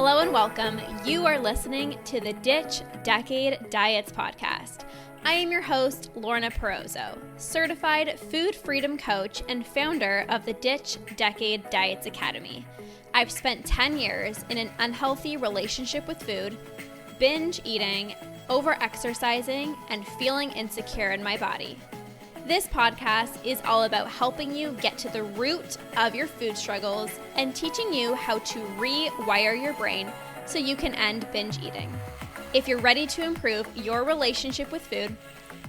Hello and welcome. You are listening to the Ditch Decade Diets podcast. I am your host, Lorna, certified food freedom coach and founder of the Ditch Decade Diets Academy. I've spent 10 years in an unhealthy relationship with food, binge eating, over-exercising, and feeling insecure in my body. This podcast is all about helping you get to the root of your food struggles and teaching you how to rewire your brain so you can end binge eating. If you're ready to improve your relationship with food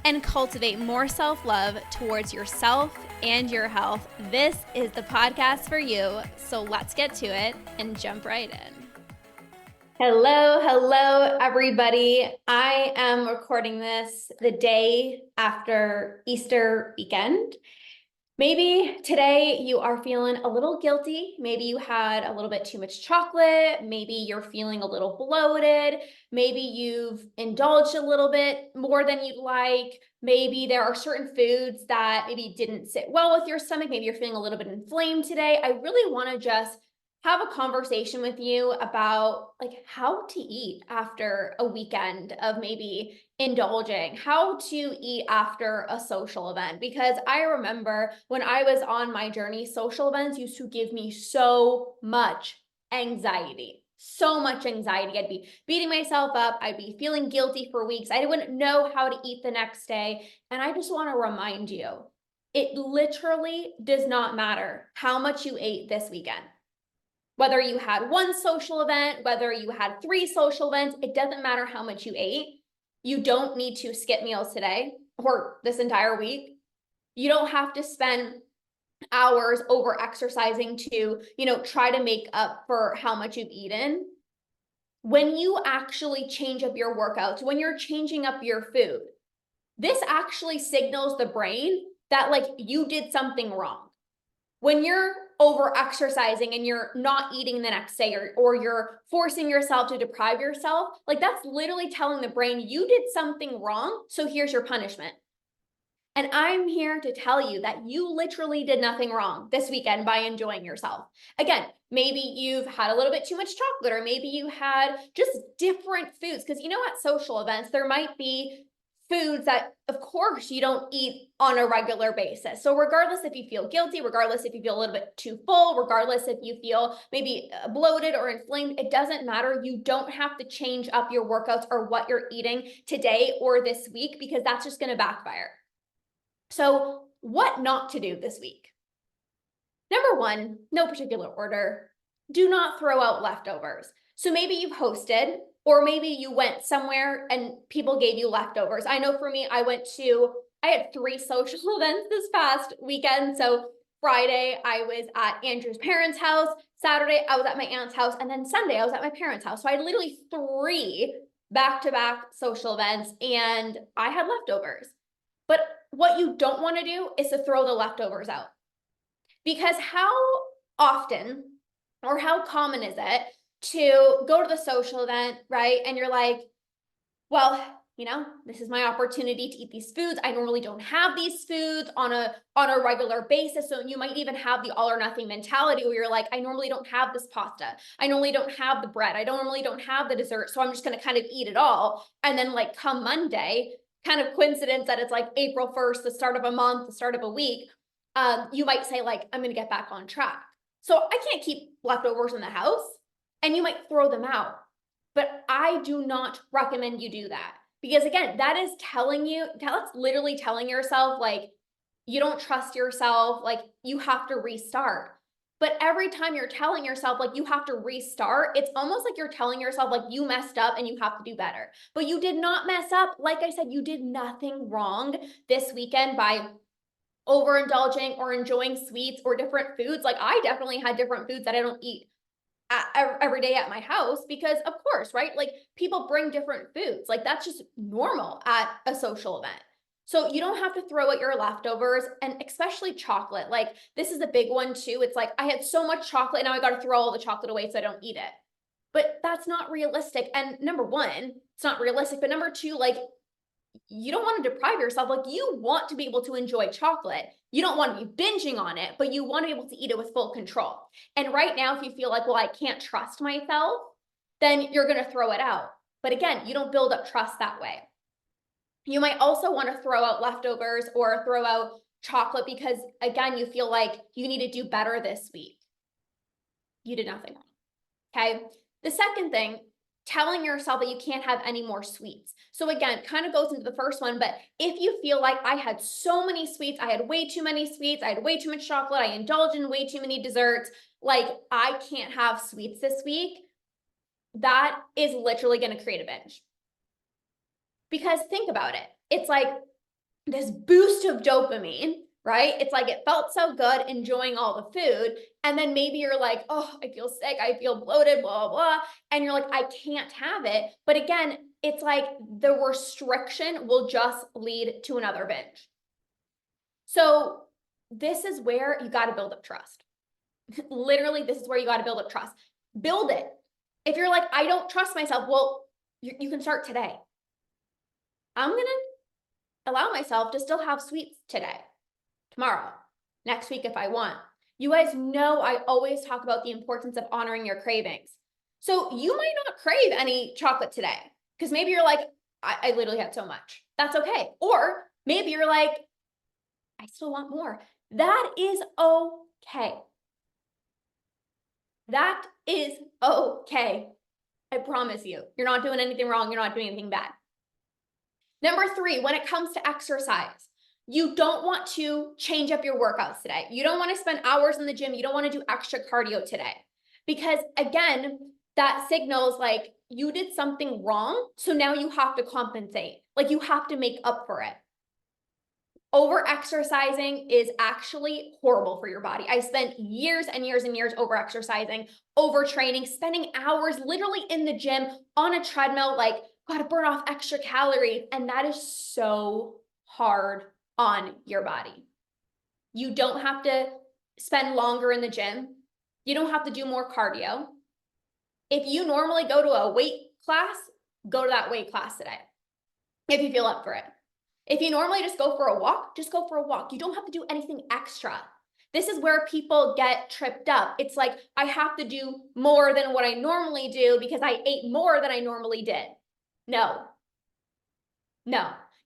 and cultivate more self-love towards yourself and your health, this is the podcast for you. So let's get to it and jump right in. Hello, everybody. I am recording this the day after Easter weekend. Maybe today you are feeling a little guilty. Maybe you had a little bit too much chocolate. Maybe you're feeling a little bloated. Maybe you've indulged a little bit more than you'd like. Maybe there are certain foods that maybe didn't sit well with your stomach. Maybe you're feeling a little bit inflamed today. I really want to just have a conversation with you about how to eat after a weekend of maybe indulging, how to eat after a social event. Because I remember when I was on my journey, social events used to give me so much anxiety. So much anxiety. I'd be beating myself up. I'd be feeling guilty for weeks. I wouldn't know how to eat the next day. And I just want to remind you, it literally does not matter how much you ate this weekend. Whether you had one social event, whether you had 3 social events, it doesn't matter how much you ate. You don't need to skip meals today or this entire week. You don't have to spend hours over exercising to, try to make up for how much you've eaten. When you actually change up your workouts, when you're changing up your food, this actually signals the brain that you did something wrong. When you're over exercising and you're not eating the next day or you're forcing yourself to deprive yourself, that's literally telling the brain you did something wrong, so here's your punishment. And I'm here to tell you that you literally did nothing wrong this weekend by enjoying yourself. Again, maybe you've had a little bit too much chocolate, or maybe you had just different foods. Because at social events, there might be foods that, of course, you don't eat on a regular basis. So regardless if you feel guilty, regardless if you feel a little bit too full, regardless if you feel maybe bloated or inflamed, it doesn't matter. You don't have to change up your workouts or what you're eating today or this week, because that's just going to backfire. So what not to do this week? Number 1, no particular order. Do not throw out leftovers. So maybe you've hosted, or maybe you went somewhere and people gave you leftovers. I know for me, I had 3 social events this past weekend. So Friday, I was at Andrew's parents' house. Saturday, I was at my aunt's house. And then Sunday, I was at my parents' house. So I had literally 3 back-to-back social events, and I had leftovers. But what you don't want to do is to throw the leftovers out. Because how often or how common is it to go to the social event, right? And you're like, well, this is my opportunity to eat these foods. I normally don't have these foods on a regular basis. So you might even have the all or nothing mentality where you're like, I normally don't have this pasta. I normally don't have the bread. I normally don't have the dessert. So I'm just going to kind of eat it all. And then come Monday, kind of coincidence that it's April 1st, the start of a month, the start of a week, you might say I'm going to get back on track. So I can't keep leftovers in the house, and you might throw them out. But I do not recommend you do that, because again, that's literally telling yourself you don't trust yourself, you have to restart. But every time you're telling yourself you have to restart, it's almost like you're telling yourself you messed up and you have to do better. But you did not mess up. Like I said, you did nothing wrong this weekend by overindulging or enjoying sweets or different foods. I definitely had different foods that I don't eat every day at my house, because of course, right? People bring different foods. That's just normal at a social event. So you don't have to throw out your leftovers, and especially chocolate. This is a big one too. It's I had so much chocolate and now I got to throw all the chocolate away so I don't eat it. But that's not realistic. And number 1, it's not realistic. But number 2, you don't want to deprive yourself. You want to be able to enjoy chocolate. You don't want to be binging on it, but you want to be able to eat it with full control. And right now, if you feel well, I can't trust myself, then you're going to throw it out. But again, you don't build up trust that way. You might also want to throw out leftovers or throw out chocolate because, again, you feel like you need to do better this week. You did nothing wrong. Okay. The second thing, telling yourself that you can't have any more sweets. So again, kind of goes into the first one, but if you feel like I had so many sweets, I had way too many sweets, I had way too much chocolate, I indulged in way too many desserts, like I can't have sweets this week, that is literally going to create a binge. Because think about it. It's like this boost of dopamine, right? It's like it felt so good enjoying all the food. And then maybe you're like, oh, I feel sick, I feel bloated, blah, blah, blah. And you're like, I can't have it. But again, it's like the restriction will just lead to another binge. So this is where you got to build up trust. Literally, this is where you got to build up trust. Build it. If you're like, I don't trust myself, well, you can start today. I'm going to allow myself to still have sweets today, tomorrow, next week if I want. You guys know I always talk about the importance of honoring your cravings. So you might not crave any chocolate today because maybe you're like, I literally had so much. That's okay. Or maybe you're like, I still want more. That is okay. That is okay. I promise you, you're not doing anything wrong. You're not doing anything bad. Number 3, when it comes to exercise, you don't want to change up your workouts today. You don't want to spend hours in the gym. You don't want to do extra cardio today. Because again, that signals like you did something wrong. So now you have to compensate. Like you have to make up for it. Over exercising is actually horrible for your body. I spent years and years and years over exercising, overtraining, spending hours literally in the gym on a treadmill, like got to burn off extra calories. And that is so hard on your body. You don't have to spend longer in the gym. You don't have to do more cardio. If you normally go to a weight class, go to that weight class today, if you feel up for it. If you normally just go for a walk, just go for a walk. You don't have to do anything extra. This is where people get tripped up. It's like, I have to do more than what I normally do because I ate more than I normally did. No.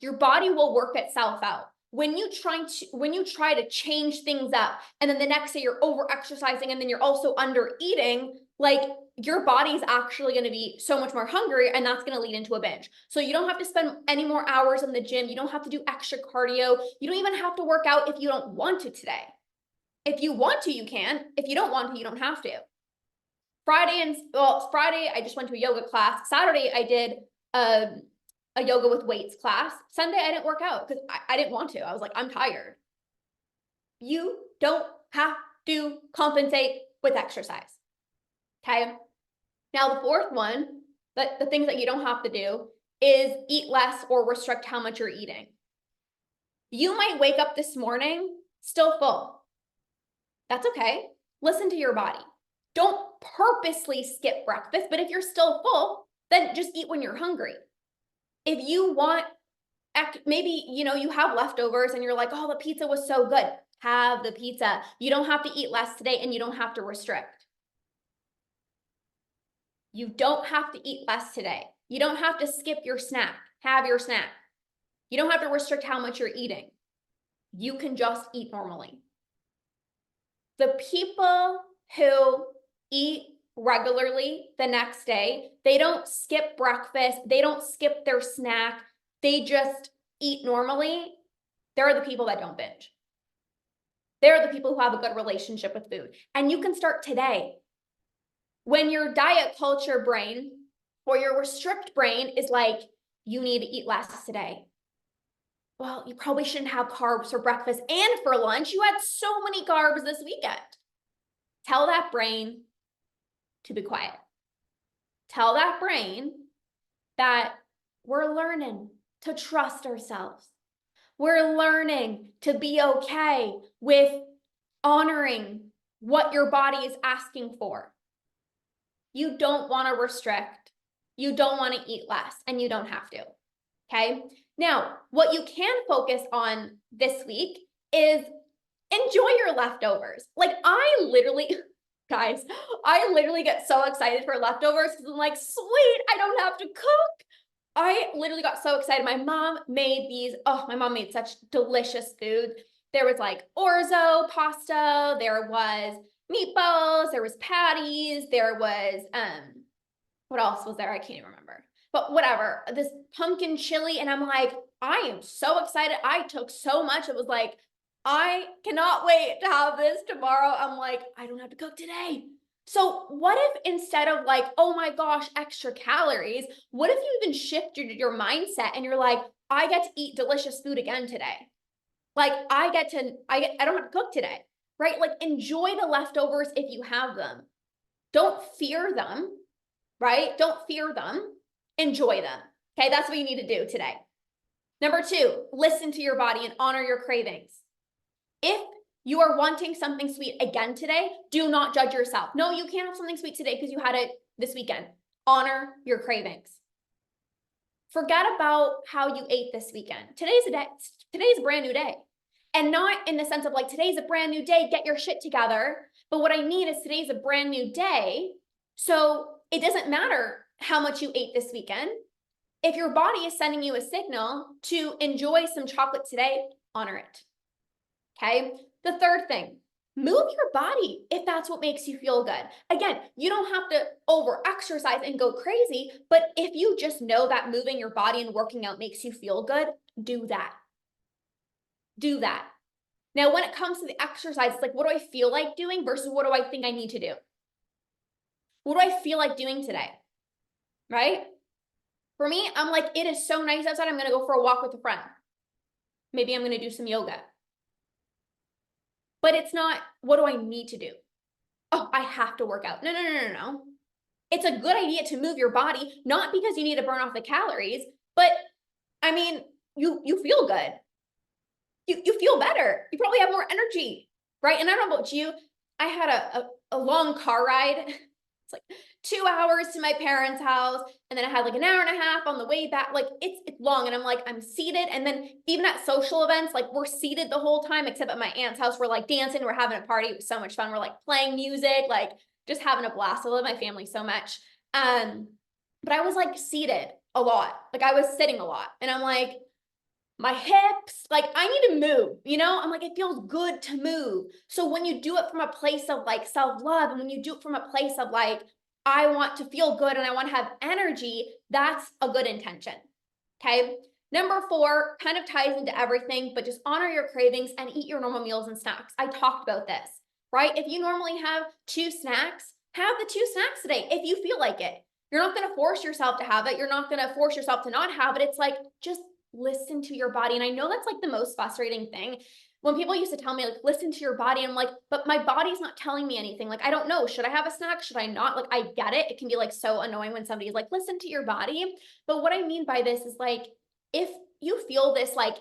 Your body will work itself out. When you try to change things up and then the next day you're over exercising and then you're also under eating, like your body's actually going to be so much more hungry and that's going to lead into a binge. So you don't have to spend any more hours in the gym. You don't have to do extra cardio. You don't even have to work out if you don't want to today. If you want to, you can. If you don't want to, you don't have to. Friday, I just went to a yoga class. Saturday, I did a yoga with weights class. Sunday, I didn't work out because I didn't want to. I was like, I'm tired. You don't have to compensate with exercise. Okay. Now, the fourth one, the things that you don't have to do is eat less or restrict how much you're eating. You might wake up this morning still full. That's okay. Listen to your body. Don't purposely skip breakfast, but if you're still full, then just eat when you're hungry. If you want, maybe, you have leftovers and you're like, oh, the pizza was so good. Have the pizza. You don't have to eat less today and you don't have to restrict. You don't have to eat less today. You don't have to skip your snack. Have your snack. You don't have to restrict how much you're eating. You can just eat normally. The people who eat regularly the next day, they don't skip breakfast, they don't skip their snack, they just eat normally. They're the people that don't binge. They're the people who have a good relationship with food. And you can start today. When your diet culture brain or your restrict brain is like, you need to eat less today. Well, you probably shouldn't have carbs for breakfast and for lunch. You had so many carbs this weekend. Tell that brain to be quiet. Tell that brain that we're learning to trust ourselves. We're learning to be okay with honoring what your body is asking for. You don't want to restrict. You don't want to eat less, and you don't have to. Okay? Now, what you can focus on this week is enjoy your leftovers. Like I literally, Guys, I literally get so excited for leftovers because I'm like, sweet, I don't have to cook. I literally got so excited. My mom made these. Oh, my mom made such delicious food. There was like orzo pasta, there was meatballs, there was patties, there was what else was there? I can't even remember. But whatever, this pumpkin chili, and I'm like, I am so excited. I took so much. It was like, I cannot wait to have this tomorrow. I'm like, I don't have to cook today. So what if instead of like, oh my gosh, extra calories, what if you even shift your mindset and you're like, I get to eat delicious food again today. Like I don't have to cook today, right? Like enjoy the leftovers if you have them. Don't fear them, right? Don't fear them, enjoy them. Okay, that's what you need to do today. Number 2, listen to your body and honor your cravings. If you are wanting something sweet again today, do not judge yourself. No, you can't have something sweet today because you had it this weekend. Honor your cravings. Forget about how you ate this weekend. Today's a brand new day. And not in the sense of like, today's a brand new day, get your shit together. But what I mean is today's a brand new day. So it doesn't matter how much you ate this weekend. If your body is sending you a signal to enjoy some chocolate today, honor it. Okay. The third thing, move your body if that's what makes you feel good. Again, you don't have to over exercise and go crazy, but if you just know that moving your body and working out makes you feel good, do that. Do that. Now, when it comes to the exercise, it's like, what do I feel like doing versus what do I think I need to do? What do I feel like doing today? Right? For me, I'm like, it is so nice outside. I'm going to go for a walk with a friend. Maybe I'm going to do some yoga. But it's not, what do I need to do? Oh, I have to work out. No. It's a good idea to move your body, not because you need to burn off the calories, but I mean, you feel good. You feel better. You probably have more energy, right? And I don't know about you. I had a long car ride. It's like 2 hours to my parents' house. And then I had like an hour and a half on the way back. Like it's long. And I'm like, I'm seated. And then even at social events, like we're seated the whole time, except at my aunt's house, we're like dancing, we're having a party. It was so much fun. We're like playing music, like just having a blast. I love my family so much. But I was like seated a lot. Like I was sitting a lot. And I'm like, my hips, like I need to move, I'm like, it feels good to move. So when you do it from a place of like self-love, and when you do it from a place of like, I want to feel good and I want to have energy, that's a good intention. Okay. Number 4 kind of ties into everything, but just honor your cravings and eat your normal meals and snacks. I talked about this, right? If you normally have 2 snacks, have the 2 snacks today if you feel like it. You're not going to force yourself to have it. You're not going to force yourself to not have it. It's like, just listen to your body. And I know that's like the most frustrating thing. When people used to tell me, like, listen to your body, I'm like, but my body's not telling me anything. Like, I don't know. Should I have a snack? Should I not? Like, I get it. It can be like so annoying when somebody's like, listen to your body. But what I mean by this is like, if you feel this, like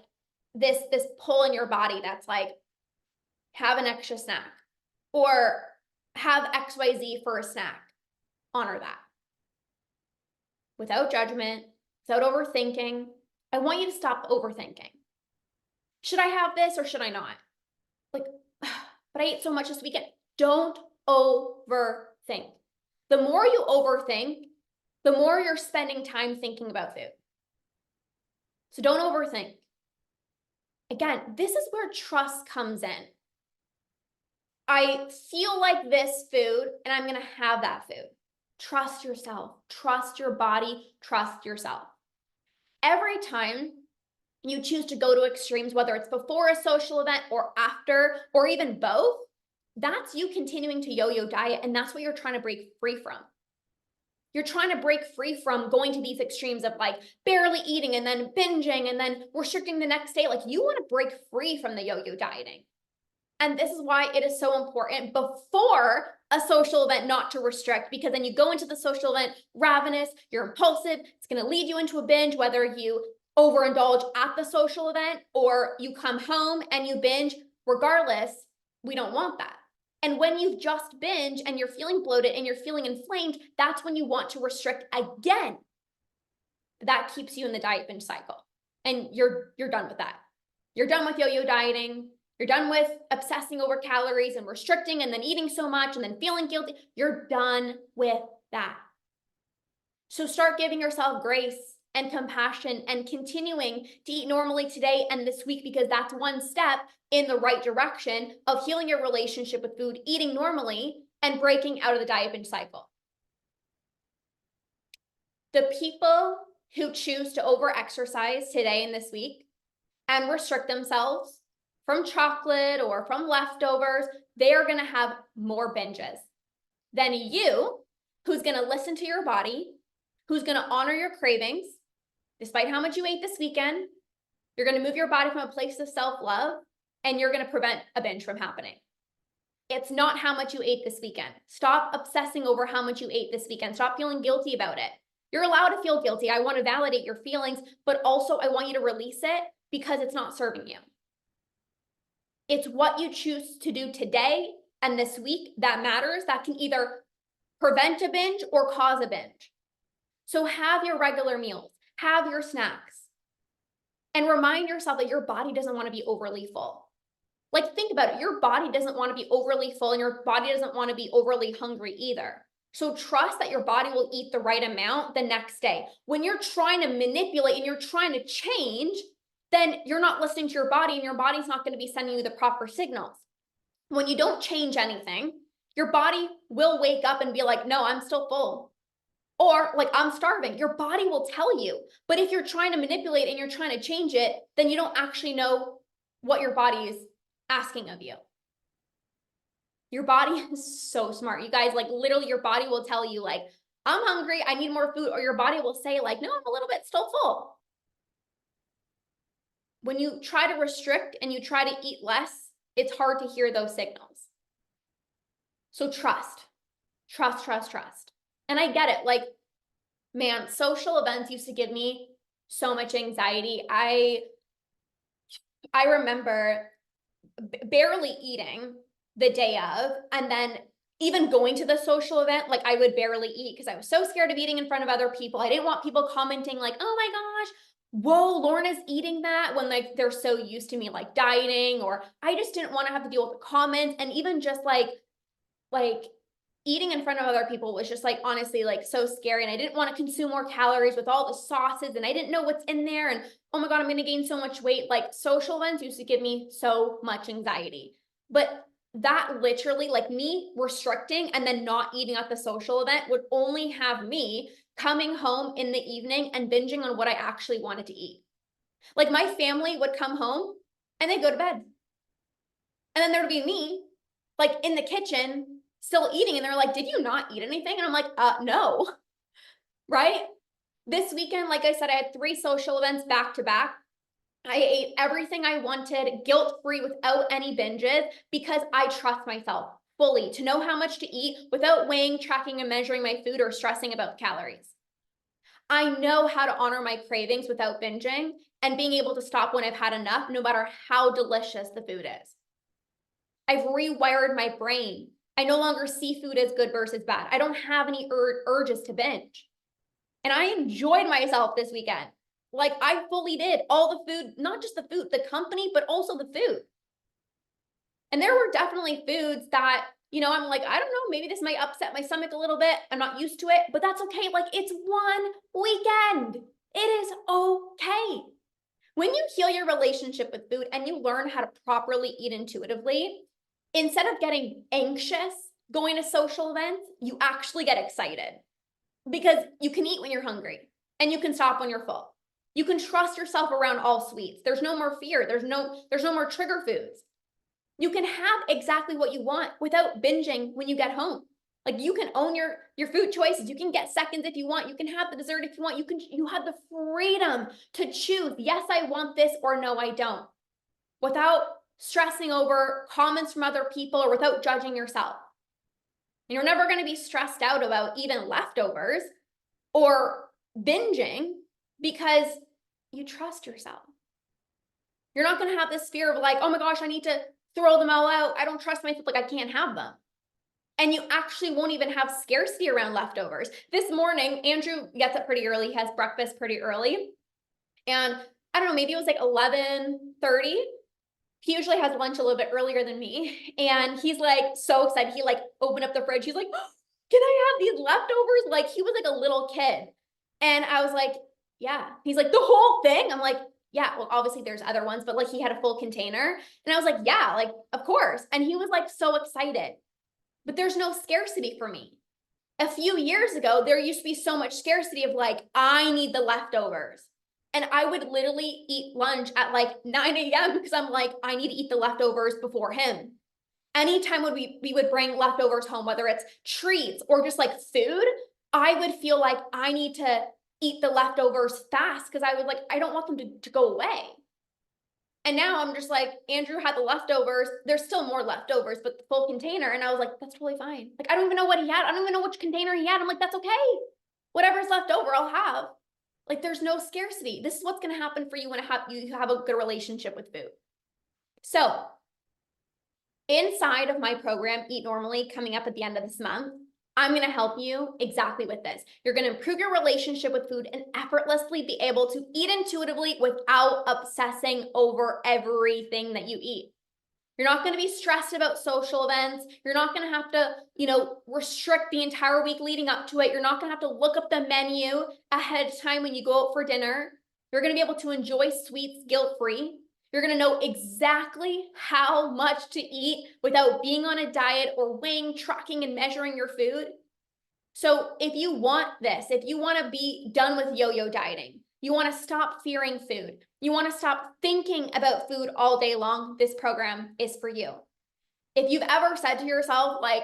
this pull in your body that's like, have an extra snack or have XYZ for a snack, honor that without judgment, without overthinking. I want you to stop overthinking. Should I have this or should I not? Like, but I ate so much this weekend. Don't overthink. The more you overthink, the more you're spending time thinking about food. So don't overthink. Again, this is where trust comes in. I feel like this food and I'm going to have that food. Trust yourself. Trust your body. Trust yourself. Every time you choose to go to extremes, whether it's before a social event or after, or even both, that's you continuing to yo-yo diet, and that's what you're trying to break free from. You're trying to break free from going to these extremes of like barely eating and then binging and then restricting the next day. Like you want to break free from the yo-yo dieting. And this is why it is so important before a social event not to restrict, because then you go into the social event ravenous, you're impulsive, it's going to lead you into a binge, whether you overindulge at the social event or you come home and you binge. Regardless, we don't want that. And when you've just binge and you're feeling bloated and you're feeling inflamed, that's when you want to restrict again. That keeps you in the diet binge cycle. And you're done with that. You're done with yo-yo dieting. You're done with obsessing over calories and restricting and then eating so much and then feeling guilty. You're done with that. So start giving yourself grace and compassion and continuing to eat normally today and this week, because that's one step in the right direction of healing your relationship with food, eating normally, and breaking out of the diet binge cycle. The people who choose to over-exercise today and this week and restrict themselves from chocolate or from leftovers, they are going to have more binges than you, who's going to listen to your body, who's going to honor your cravings, despite how much you ate this weekend. You're going to move your body from a place of self-love, and you're going to prevent a binge from happening. It's not how much you ate this weekend. Stop obsessing over how much you ate this weekend. Stop feeling guilty about it. You're allowed to feel guilty. I want to validate your feelings, but also I want you to release it because it's not serving you. It's what you choose to do today and this week that matters, that can either prevent a binge or cause a binge. So have your regular meals, have your snacks, and remind yourself that your body doesn't want to be overly full. Like, think about it. Your body doesn't want to be overly full, and your body doesn't want to be overly hungry either. So trust that your body will eat the right amount the next day. When you're trying to manipulate and you're trying to change, then you're not listening to your body, and your body's not going to be sending you the proper signals. When you don't change anything, your body will wake up and be like, no, I'm still full. Or like, I'm starving. Your body will tell you. But if you're trying to manipulate and you're trying to change it, then you don't actually know what your body is asking of you. Your body is so smart. You guys, like, literally your body will tell you, like, I'm hungry, I need more food. Or your body will say, like, no, I'm a little bit still full. When you try to restrict and you try to eat less, it's hard to hear those signals. So trust. And I get it. Like, man, social events used to give me so much anxiety. I remember barely eating the day of, and then even going to the social event, like, I would barely eat because I was so scared of eating in front of other people. I didn't want people commenting like, oh my gosh, whoa, Lorna's eating that, when like they're so used to me like dieting, or I just didn't want to have to deal with the comments. And even just like eating in front of other people was just like, honestly, like so scary. And I didn't want to consume more calories with all the sauces, and I didn't know what's in there. And oh my God, I'm going to gain so much weight. Like, social events used to give me so much anxiety. But that literally, like, me restricting and then not eating at the social event would only have me coming home in the evening and binging on what I actually wanted to eat. Like, my family would come home and they'd go to bed. And then there would be me, like, in the kitchen still eating, and they're like, did you not eat anything? And I'm like, no. Right? This weekend, like I said, I had 3 social events back to back. I ate everything I wanted, guilt-free, without any binges, because I trust myself fully to know how much to eat without weighing, tracking, and measuring my food or stressing about calories. I know how to honor my cravings without binging and being able to stop when I've had enough, no matter how delicious the food is. I've rewired my brain. I no longer see food as good versus bad. I don't have any urges to binge. And I enjoyed myself this weekend. Like, I fully did all the food, not just the food, the company, but also the food. And there were definitely foods that, you know, I'm like, I don't know, maybe this might upset my stomach a little bit. I'm not used to it, but that's okay. Like, it's one weekend. It is okay. When you heal your relationship with food and you learn how to properly eat intuitively, instead of getting anxious going to social events, you actually get excited, because you can eat when you're hungry and you can stop when you're full. You can trust yourself around all sweets. There's no more fear. There's no more trigger foods. You can have exactly what you want without binging when you get home. Like, you can own your food choices. You can get seconds if you want. You can have the dessert if you want. You have the freedom to choose, yes, I want this, or no, I don't, without stressing over comments from other people or without judging yourself. You're never going to be stressed out about even leftovers or binging because you trust yourself. You're not going to have this fear of like, oh my gosh, I need to throw them all out. I don't trust myself. Like, I can't have them. And you actually won't even have scarcity around leftovers. This morning, Andrew gets up pretty early. He has breakfast pretty early. And I don't know, maybe it was like 11:30. he usually has lunch a little bit earlier than me. And he's like so excited. He like opened up the fridge. He's like, oh, can I have these leftovers? Like he was like a little kid. And I was like, yeah. He's like, the whole thing? I'm like, yeah, well, obviously there's other ones, but like he had a full container. And I was like, yeah, like, of course. And he was like so excited. But there's no scarcity for me. A few years ago, there used to be so much scarcity of like, I need the leftovers. And I would literally eat lunch at like 9 a.m. because I'm like, I need to eat the leftovers before him. Anytime when we would bring leftovers home, whether it's treats or just like food, I would feel like I need to eat the leftovers fast because I was like, I don't want them to go away. And now I'm just like, Andrew had the leftovers. There's still more leftovers, but the full container. And I was like, that's totally fine. Like, I don't even know what he had. I don't even know which container he had. I'm like, that's okay. Whatever's left over, I'll have. Like, there's no scarcity. This is what's going to happen for you when you have a good relationship with food. So inside of my program, Eat Normally, coming up at the end of this month, I'm going to help you exactly with this. You're going to improve your relationship with food and effortlessly be able to eat intuitively without obsessing over everything that you eat. You're not going to be stressed about social events. You're not going to have to, restrict the entire week leading up to it. You're not going to have to look up the menu ahead of time when you go out for dinner. You're going to be able to enjoy sweets guilt-free. You're going to know exactly how much to eat without being on a diet or weighing, tracking, and measuring your food. So if you want this, if you want to be done with yo-yo dieting, you want to stop fearing food, you want to stop thinking about food all day long, this program is for you. If you've ever said to yourself, like,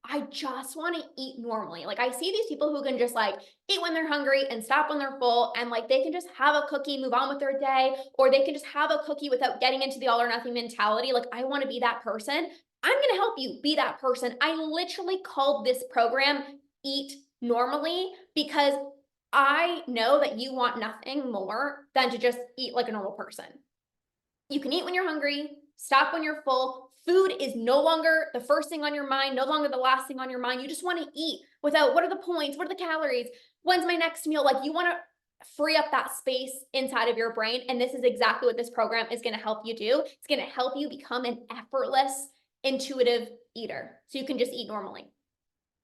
I just want to eat normally. Like I see these people who can just like eat when they're hungry and stop when they're full. And like, they can just have a cookie, move on with their day, or they can just have a cookie without getting into the all or nothing mentality. Like I want to be that person. I'm going to help you be that person. I literally called this program Eat Normally because I know that you want nothing more than to just eat like a normal person. You can eat when you're hungry, stop when you're full. Food is no longer the first thing on your mind, no longer the last thing on your mind. You just want to eat without what are the points? What are the calories? When's my next meal? Like you want to free up that space inside of your brain. And this is exactly what this program is going to help you do. It's going to help you become an effortless, intuitive eater. So you can just eat normally.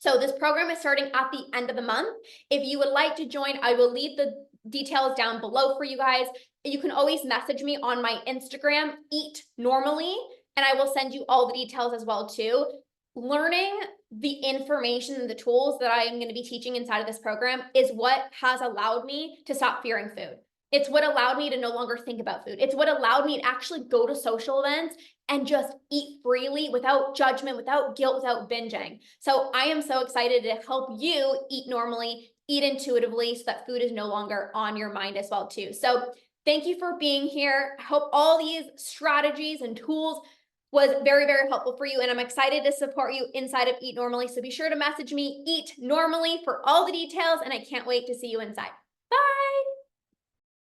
So this program is starting at the end of the month. If you would like to join, I will leave the details down below for you guys. You can always message me on my Instagram, Eat Normally, and I will send you all the details as well too. Learning the information and the tools that I am going to be teaching inside of this program is what has allowed me to stop fearing food. It's what allowed me to no longer think about food. It's what allowed me to actually go to social events and just eat freely without judgment, without guilt, without binging. So I am so excited to help you eat normally, eat intuitively so that food is no longer on your mind as well too. So thank you for being here. I hope all these strategies and tools was very, very helpful for you. And I'm excited to support you inside of Eat Normally. So be sure to message me, Eat Normally, for all the details. And I can't wait to see you inside.